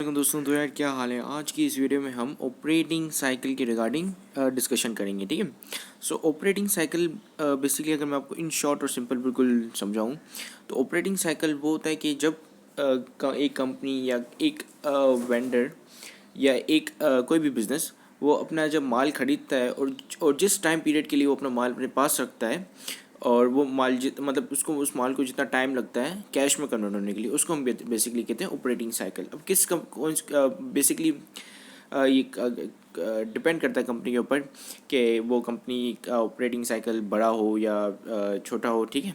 दोस्तों तो यार क्या हाल है। आज की इस वीडियो में हम ऑपरेटिंग साइकिल के रिगार्डिंग डिस्कशन करेंगे। ठीक है। सो ऑपरेटिंग साइकिल बेसिकली अगर मैं आपको इन शॉर्ट और सिंपल बिल्कुल समझाऊं तो ऑपरेटिंग साइकिल वो होता है कि जब एक कंपनी या एक वेंडर या एक कोई भी बिजनेस वो अपना जब माल खरीदता है और जिस टाइम पीरियड के लिए वो अपना माल अपने पास रखता है और वो माल मतलब उसको उस माल को जितना टाइम लगता है कैश में कन्वर्ट होने के लिए, उसको हम बेसिकली कहते हैं ऑपरेटिंग साइकिल। अब कौन बेसिकली ये डिपेंड करता है कंपनी के ऊपर कि वो कंपनी का ऑपरेटिंग साइकिल बड़ा हो या छोटा हो। ठीक है,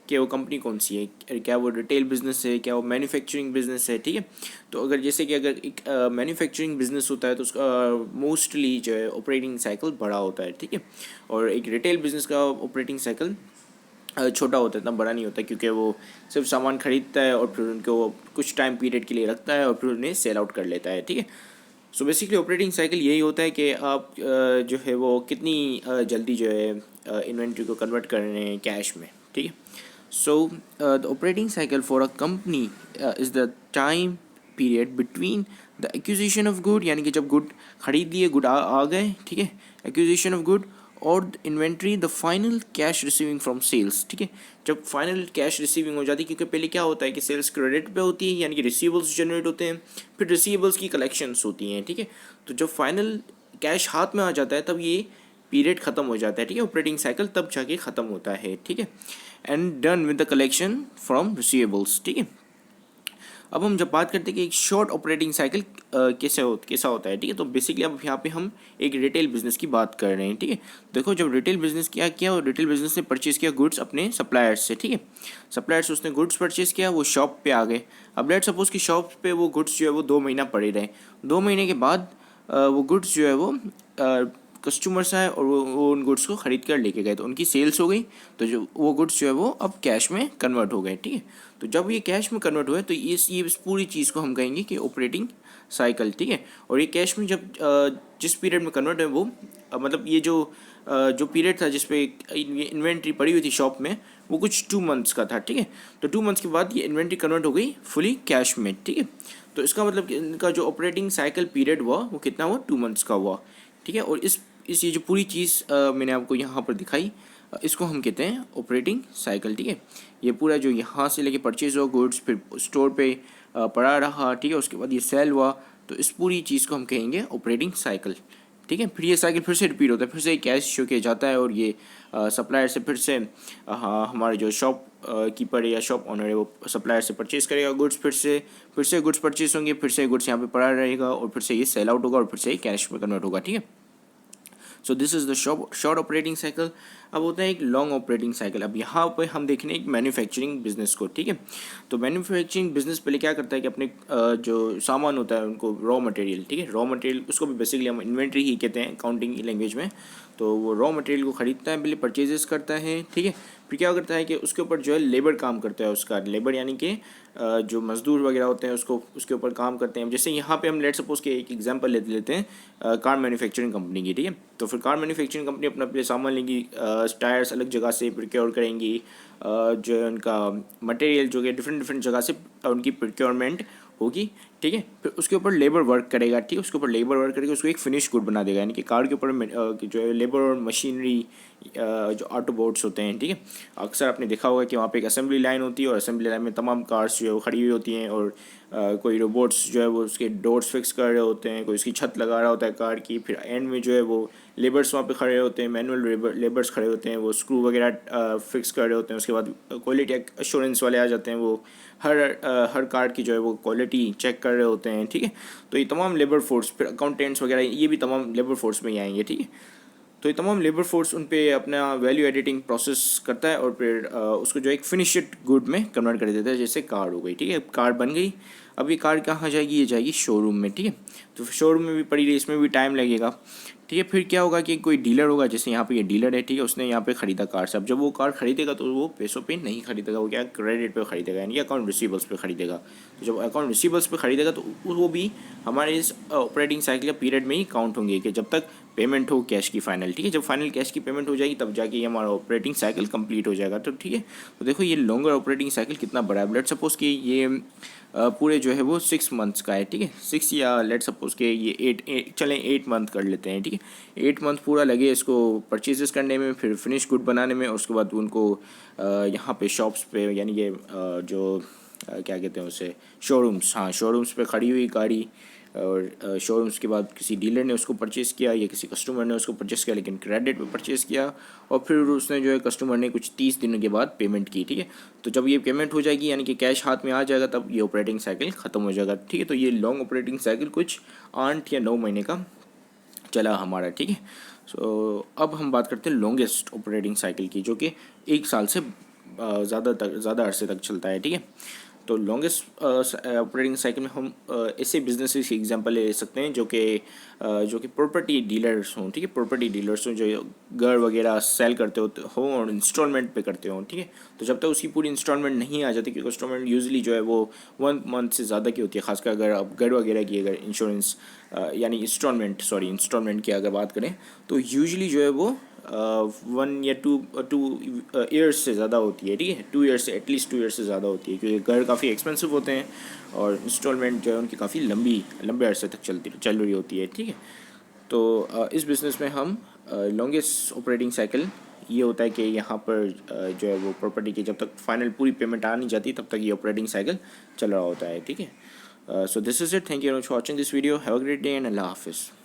कि वो कंपनी कौन सी है, क्या वो रिटेल बिजनेस है, क्या वो मैन्युफैक्चरिंग बिजनेस है। ठीक है, तो अगर जैसे कि अगर एक मैन्युफैक्चरिंग बिजनेस होता है तो उसका मोस्टली जो है ऑपरेटिंग साइकिल बड़ा होता है। ठीक है, और एक रिटेल बिजनेस का ऑपरेटिंग साइकिल छोटा होता है, इतना बड़ा नहीं होता, क्योंकि वो सिर्फ सामान खरीदता है और फिर उनको वो कुछ टाइम पीरियड के लिए रखता है और फिर उन्हें सेल आउट कर लेता है। ठीक है, सो बेसिकली ऑपरेटिंग साइकिल यही होता है कि आप जो है वो कितनी जल्दी जो है इन्वेंट्री को कन्वर्ट कर रहे हैं कैश में। ठीक है, so the operating cycle for a company is the time period between the acquisition of good, यानी कि जब गुड खरीद लिए, गुड आ गए। ठीक है, एक्विजिशन ऑफ गुड और inventory the final cash receiving from sales. ठीक है, जब फाइनल कैश रिसीविंग हो जाती है, क्योंकि पहले क्या होता है कि सेल्स क्रेडिट पे होती है, यानी कि रिसीवेबल्स जनरेट होते हैं, फिर रिसीवेबल्स की कलेक्शंस होती हैं। ठीक है, तो जब फाइनल कैश हाथ में आ जाता है तब ये पीरियड ख़त्म हो जाता है। ठीक है, ऑपरेटिंग साइकिल तब जाके ख़त्म होता है। ठीक है, and done with the collection from receivables. ठीक है, अब हम जब बात करते हैं कि एक शॉर्ट ऑपरेटिंग साइकिल कैसा होता है। ठीक है, तो बेसिकली अब यहाँ पे हम एक रिटेल बिजनेस की बात कर रहे हैं। ठीक है, देखो जब रिटेल बिजनेस किया और रिटेल बिजनेस ने परचेज किया गुड्स अपने सप्लायर्स से। ठीक है, सप्लायर्स से उसने गुड्स परचेज किया, वो शॉप पे आ गए। अब लेट सपोज कि शॉप पे वो गुड्स जो है वो 2 महीना पड़े रहे। 2 महीने के बाद वो गुड्स जो है वो कस्टमर्स आए और वो उन गुड्स को ख़रीद कर लेके गए, तो उनकी सेल्स हो गई। तो जो वो गुड्स जो है वो अब कैश में कन्वर्ट हो गए। ठीक है, तो जब ये कैश में कन्वर्ट हुए तो इस पूरी चीज़ को हम कहेंगे कि ऑपरेटिंग साइकिल। ठीक है, और ये कैश में जब जिस पीरियड में कन्वर्ट है वो मतलब ये जो पीरियड था जिस पे इन्वेंट्री पड़ी हुई थी शॉप में, वो कुछ 2 मंथ्स का था। ठीक है, तो 2 मंथ्स के बाद ये इन्वेंट्री कन्वर्ट हो गई फुली कैश में। ठीक है, तो इसका मतलब कि इनका जो ऑपरेटिंग साइकिल पीरियड हुआ वो कितना हुआ, 2 मंथ्स का हुआ। ठीक है, और इस ये जो पूरी चीज़ मैंने आपको यहाँ पर दिखाई, इसको हम कहते हैं ऑपरेटिंग साइकिल। ठीक है, ये पूरा जो यहाँ से लेके परचेज हो गुड्स, फिर स्टोर पे पड़ा रहा। ठीक है, उसके बाद ये सेल हुआ, तो इस पूरी चीज़ को हम कहेंगे ऑपरेटिंग साइकिल। ठीक है, फिर ये साइकिल फिर से रिपीट होता है, फिर से कैश शो किया जाता है और ये सप्लायर से फिर से हमारे जो शॉप कीपर है या शॉप ऑनर है वो सप्लायर से परचेज करेगा गुड्स, फिर से गुड्स परचेज होंगे, फिर से गुड्स यहाँ पे पड़ा रहेगा और फिर से ये सेल आउट होगा और फिर से कैश में कन्वर्ट होगा। ठीक है, so this is the short operating cycle. अब होता है एक लॉन्ग ऑपरेटिंग साइकिल। अब यहाँ पर हम देख रहे हैं एक मैन्युफैक्चरिंग बिजनेस को। ठीक है, तो मैन्युफैक्चरिंग बिजनेस पहले क्या करता है कि अपने जो सामान होता है उनको रॉ मटेरियल, ठीक है, रॉ मटेरियल उसको भी बेसिकली हम इन्वेंट्री ही कहते हैं अकाउंटिंग की लैंग्वेज में। तो वो रॉ मटेरियल को ख़रीदता है, पहले परचेजेस करता है। ठीक है, फिर क्या करता है कि उसके ऊपर जो है लेबर काम करता है, उसका लेबर यानी कि जो मजदूर वगैरह होते हैं उसको उसके ऊपर काम करते हैं। जैसे यहाँ पे हम लेट सपोज के एक एग्जांपल लेते हैं कार मैन्युफैक्चरिंग कंपनी की। ठीक है, तो फिर कार मैन्युफैक्चरिंग कंपनी अपना अपने सामान लेंगी, टायर्स अलग जगह से प्रोक्योर करेंगी, जो है उनका मटेरियल जो है डिफरेंट डिफरेंट जगह से उनकी प्रोक्योरमेंट होगी। ठीक है, फिर उसके ऊपर लेबर वर्क करेगा। ठीक है, उसके ऊपर लेबर वर्क करके उसको एक फिनिश गुड बना देगा, यानी कि कार के ऊपर जो है लेबर और मशीनरी जो ऑटोबोट्स होते हैं। ठीक है, अक्सर आपने देखा होगा कि वहाँ पे एक असेंबली लाइन होती है और असेंबली लाइन में तमाम कार्स जो है वो खड़ी हुई होती हैं और कोई रोबोट्स जो है वो उसके डोर्स फिक्स कर रहे होते हैं, कोई उसकी छत लगा रहा होता है कार की। फिर एंड में जो है वो लेबर्स वहाँ पे खड़े होते हैं, मैनुअल लेबर्स खड़े होते हैं, वो स्क्रू वगैरह फिक्स कर रहे होते हैं। उसके बाद क्वालिटी एश्योरेंस वाले आ जाते हैं, वो हर कार की जो है वो क्वालिटी चेक कर रहे होते हैं। ठीक है, तो ये तमाम लेबर फोर्स, फिर अकाउंटेंट्स वगैरह, ये भी तमाम लेबर फोर्स में ही आएंगे। ठीक है, तो ये तमाम लेबर फोर्स उन पे अपना वैल्यू एडिटिंग प्रोसेस करता है और फिर उसको जो एक फिनिश्ड गुड में कन्वर्ट कर देता है, जैसे कार हो गई। ठीक है, कार बन गई। अब ये कार कहाँ जाएगी, ये जाएगी शोरूम में। ठीक है, तो शोरूम में भी पड़ी रही, इसमें भी टाइम लगेगा। ठीक है, फिर क्या होगा कि कोई डीलर होगा, जैसे यहाँ पे ये डीलर है। ठीक है, उसने यहाँ पे ख़रीदा कार से। अब जब वो कार खरीदेगा तो वो पैसों पे नहीं खरीदेगा, वो क्या क्रेडिट पे खरीदेगा, यानी कि अकाउंट रिसीवेबल्स पे खरीदेगा। तो जब अकाउंट रिसीवेबल्स पे खरीदेगा तो वो भी हमारे इस ऑपरेटिंग साइकिल पीरियड में ही काउंट होंगे कि जब तक पेमेंट हो कैश की फाइनल, ठीक है। जब फाइनल कैश की पेमेंट हो जाएगी तब जाके ये हमारा ऑपरेटिंग साइकिल कंप्लीट हो जाएगा। तो ठीक है, तो देखो ये लॉन्गर ऑपरेटिंग साइकिल कितना बड़ा है। लेट सपोज कि ये पूरे जो है वो 6 मंथ्स का है, ठीक है। 6 या लेट सपोज कि ये 8 चलें 8 मंथ कर लेते हैं, ठीक है। 8 मंथ पूरा लगे इसको परचेजेस करने में, फिर फिनिश गुड बनाने में, और उसके बाद उनको यहाँ पे शॉप्स पे यानी कि जो क्या कहते हैं उसे, शोरूम्स, हाँ शोरूम्स पे खड़ी हुई गाड़ी, और शोरूम्स के बाद किसी डीलर ने उसको परचेज़ किया या किसी कस्टमर ने उसको परचेज़ किया, लेकिन क्रेडिट पे परचेज़ किया, और फिर उसने जो है कस्टमर ने कुछ 30 दिनों के बाद पेमेंट की, ठीक है। तो जब ये पेमेंट हो जाएगी यानी कि कैश हाथ में आ जाएगा, तब ये ऑपरेटिंग साइकिल ख़त्म हो जाएगा, ठीक है। तो ये लॉन्ग ऑपरेटिंग साइकिल कुछ 8 या 9 महीने का चला हमारा, ठीक है। सो अब हम बात करते हैं लॉन्गेस्ट ऑपरेटिंग साइकिल की, जो कि 1 साल से ज़्यादा अरसे तक चलता है, ठीक है। तो लॉन्गेस्ट ऑपरेटिंग साइकिल में हम ऐसे बिजनेसेस की एग्जांपल ले सकते हैं जो कि प्रॉपर्टी डीलर्स हों, ठीक है। प्रॉपर्टी डीलर्स हों जो घर वगैरह सेल करते हों और इंस्टॉलमेंट पे करते हों, ठीक है। तो जब तक उसकी पूरी इंस्टॉलमेंट नहीं आ जाती, क्योंकि इंस्टॉलमेंट यूजुअली जो है वो 1 मंथ से ज़्यादा की होती है, खासकर अगर आप घर वगैरह की अगर इंश्योरेंस यानी इंस्टॉलमेंट की अगर बात करें, तो यूजुअली जो है वो 1 या 2 ईयर्स से ज़्यादा होती है, ठीक है। 2 ईयर्स से एटलीस्ट 2 ईयर्स से ज़्यादा होती है, क्योंकि घर काफ़ी एक्सपेंसिव होते हैं और इंस्टॉलमेंट जो है उनकी काफ़ी लंबे अरसे तक चल रही होती है, ठीक है। तो इस बिज़नेस में हम लॉन्गेस्ट ऑपरेटिंग साइकिल ये होता है कि यहाँ पर जो है वो प्रॉपर्टी की जब तक फाइनल पूरी पेमेंट आ नहीं जाती तब तक ये ऑपरेटिंग साइकिल चल रहा होता है, ठीक है। So this is it, thank you very much for watching this video, have a great day and Allah हाफिज़।